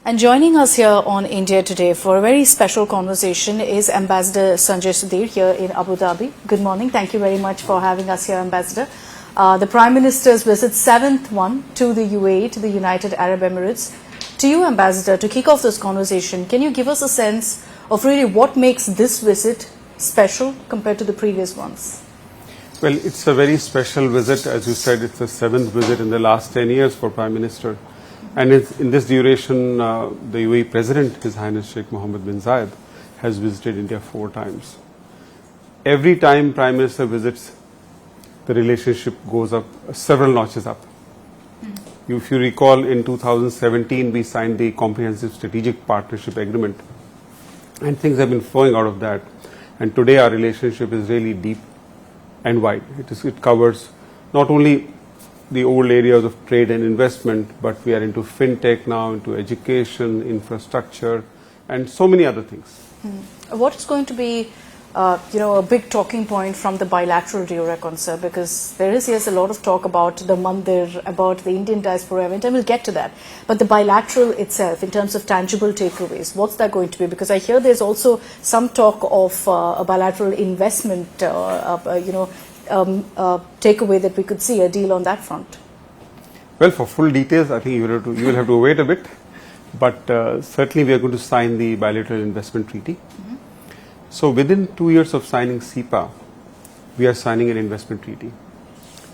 And joining us here on India Today for a very special conversation is Ambassador Sanjay Sudhir here in Abu Dhabi. Good morning. Thank you very much for having us here, Ambassador. The Prime Minister's visit, 7th one to the UAE, to the United Arab Emirates. To you, Ambassador, to kick off this conversation, can you give us a sense of really what makes this visit special compared to the previous ones? Well, it's a very special visit. As you said, it's the 7th visit in the last 10 years for Prime Minister. And in this duration, the UAE President, His Highness Sheikh Mohammed bin Zayed, has visited India 4 times. Every time Prime Minister visits, the relationship goes up several notches up. If you recall, in 2017, we signed the Comprehensive Strategic Partnership Agreement, and things have been flowing out of that. And today, our relationship is really deep and wide. It covers not only the old areas of trade and investment, but we are into fintech now, into education, infrastructure, and so many other things. What is going to be, a big talking point from the bilateral reckon, sir? Because there is, yes, a lot of talk about the Mandir, about the Indian diaspora event, and we'll get to that. But the bilateral itself, in terms of tangible takeaways, what's that going to be? Because I hear there's also some talk of a bilateral investment, takeaway that we could see, a deal on that front. Well, for full details, I think you will have to wait a bit. But certainly we are going to sign the bilateral investment treaty. So within 2 years of signing CEPA, we are signing an investment treaty.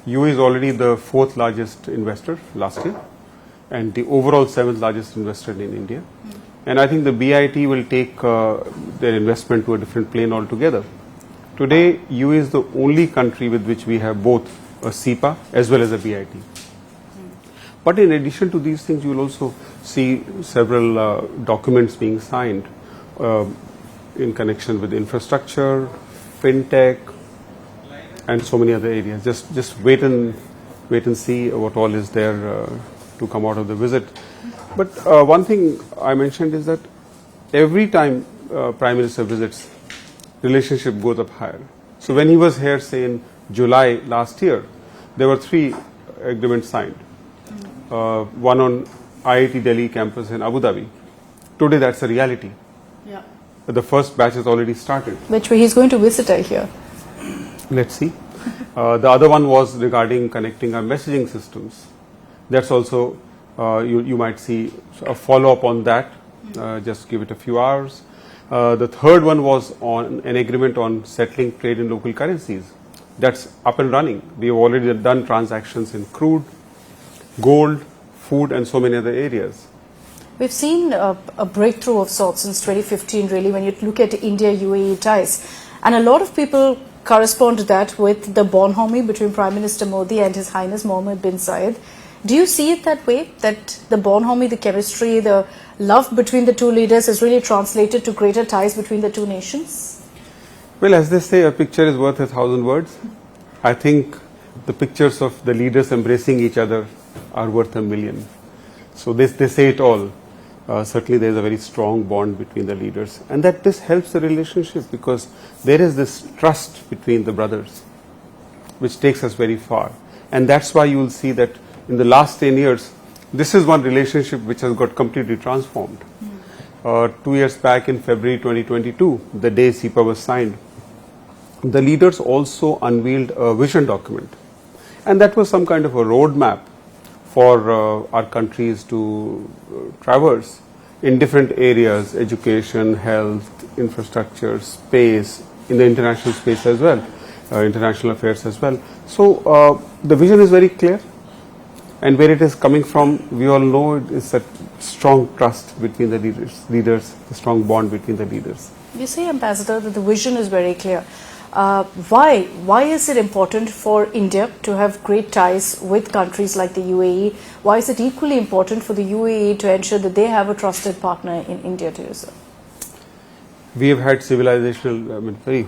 UAE is already the 4th largest investor last year, and the overall 7th largest investor in India. And I think the BIT will take their investment to a different plane altogether. Today, UAE is the only country with which we have both a CEPA as well as a BIT. But in addition to these things, you will also see several documents being signed in connection with infrastructure, fintech, and so many other areas. Just wait and see what all is there to come out of the visit. But one thing I mentioned is that every time Prime Minister visits, relationship goes up higher. So when he was here, say in July last year, there were 3 agreements signed. One on IIT Delhi campus in Abu Dhabi. Today that's a reality. Yeah. The first batch has already started. Which way he's going to visit here? Let's see. The other one was regarding connecting our messaging systems. That's also, you might see a follow-up on that. Just give it a few hours. The third one was on an agreement on settling trade in local currencies. That's up and running. We have already done transactions in crude, gold, food, and so many other areas. We've seen a breakthrough of sorts since 2015, really, when you look at India-UAE ties. And a lot of people correspond to that with the bonhomie between Prime Minister Modi and His Highness Mohammed bin Zayed. Do you see it that way, that the bonhomie, the chemistry, the love between the two leaders has really translated to greater ties between the two nations? Well, as they say, a picture is worth 1,000 words. I think the pictures of the leaders embracing each other are worth 1,000,000. So they say it all. Certainly there is a very strong bond between the leaders, and that this helps the relationship because there is this trust between the brothers which takes us very far. And that's why you will see that in the last 10 years, this is one relationship which has got completely transformed. 2 years back in February 2022, the day CEPA was signed, the leaders also unveiled a vision document. And that was some kind of a roadmap for our countries to traverse in different areas: education, health, infrastructure, space, in the international space as well, international affairs as well. So the vision is very clear, and where it is coming from, we all know it is a strong trust between the leaders, the strong bond between the leaders. You say, Ambassador, that the vision is very clear. Why is it important for India to have great ties with countries like the UAE? Why is it equally important for the UAE to ensure that they have a trusted partner in India too, sir? We have had civilizational, very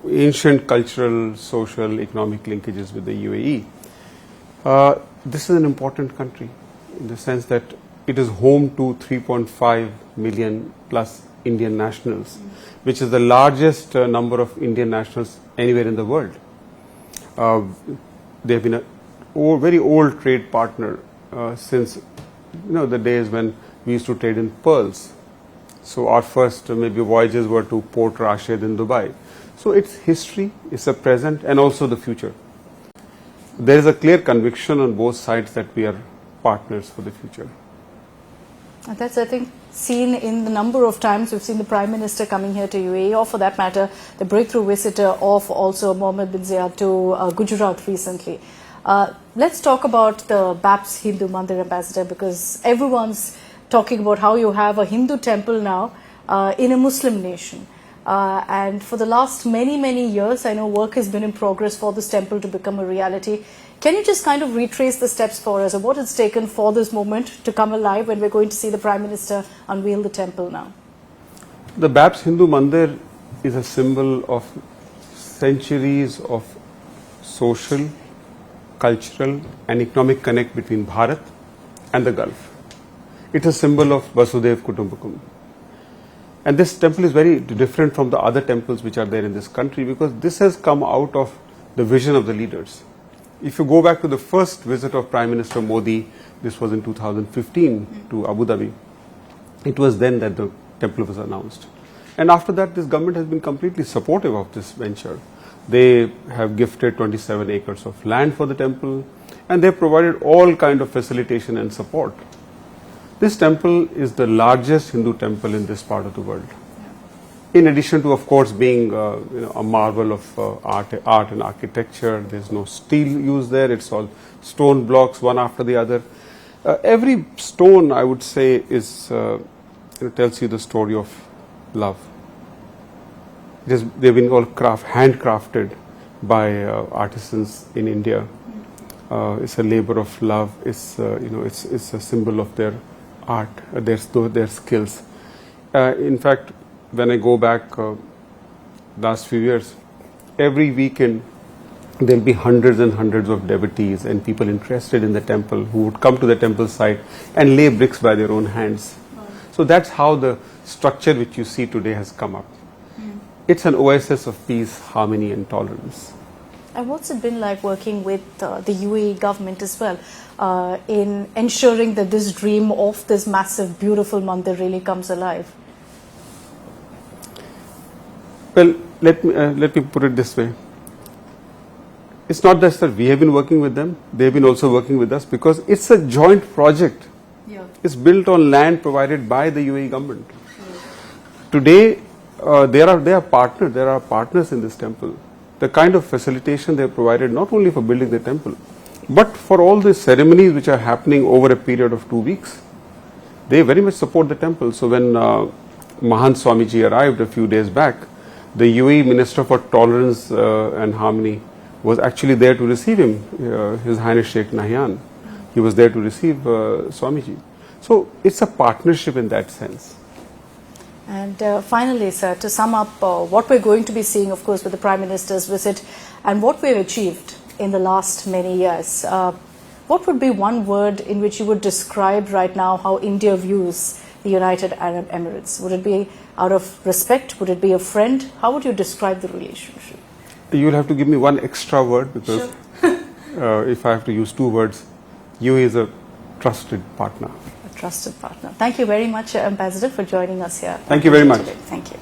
ancient cultural, social, economic linkages with the UAE. This is an important country in the sense that it is home to 3.5 million plus Indian nationals, which is the largest number of Indian nationals anywhere in the world. They have been a very old trade partner since the days when we used to trade in pearls. So our first maybe voyages were to Port Rashid in Dubai. So it's history, it's a present and also the future. There is a clear conviction on both sides that we are partners for the future. And that's, I think, seen in the number of times we've seen the Prime Minister coming here to UAE, or for that matter, the breakthrough visitor of also Mohammed bin Zayed to Gujarat recently. Let's talk about the BAPS Hindu Mandir, Ambassador, because everyone's talking about how you have a Hindu temple now in a Muslim nation. And for the last many years, I know work has been in progress for this temple to become a reality. Can you just kind of retrace the steps for us of what it's taken for this moment to come alive when we're going to see the Prime Minister unveil the temple now? The BAPS Hindu Mandir is a symbol of centuries of social, cultural and economic connect between Bharat and the Gulf. It's a symbol of Vasudev Kutumbakam. And this temple is very different from the other temples which are there in this country because this has come out of the vision of the leaders. If you go back to the first visit of Prime Minister Modi, this was in 2015 to Abu Dhabi, it was then that the temple was announced. And after that, this government has been completely supportive of this venture. They have gifted 27 acres of land for the temple and they have provided all kind of facilitation and support. This temple is the largest Hindu temple in this part of the world. In addition to, of course, being a marvel of art and architecture, there's no steel used there. It's all stone blocks, one after the other. Every stone, I would say, is tells you the story of love. They've been all handcrafted by artisans in India. It's a labor of love. It's it's a symbol of their art, their skills. In fact, when I go back last few years, every weekend there will be hundreds and hundreds of devotees and people interested in the temple who would come to the temple site and lay bricks by their own hands. So that's how the structure which you see today has come up. It's an oasis of peace, harmony and tolerance. And what's it been like working with the UAE government as well in ensuring that this dream of this massive, beautiful mandir really comes alive? Well, let me put it this way. It's not just that we have been working with them, they have been also working with us because it's a joint project. Yeah. It's built on land provided by the UAE government. Today, there are partners in this temple. The kind of facilitation they have provided not only for building the temple, but for all the ceremonies which are happening over a period of 2 weeks. They very much support the temple. So when Mahant Swamiji arrived a few days back, the UAE Minister for Tolerance and Harmony was actually there to receive him, His Highness Sheikh Nahyan. He was there to receive Swamiji. So it's a partnership in that sense. And finally, sir, to sum up what we're going to be seeing, of course, with the Prime Minister's visit and what we've achieved in the last many years, what would be one word in which you would describe right now how India views the United Arab Emirates? Would it be out of respect? Would it be a friend? How would you describe the relationship? You'll have to give me one extra word because if I have to use 2 words, UAE is a trusted partner. A trusted partner. Thank you very much, Ambassador, for joining us here. Thank you very much. Thank you.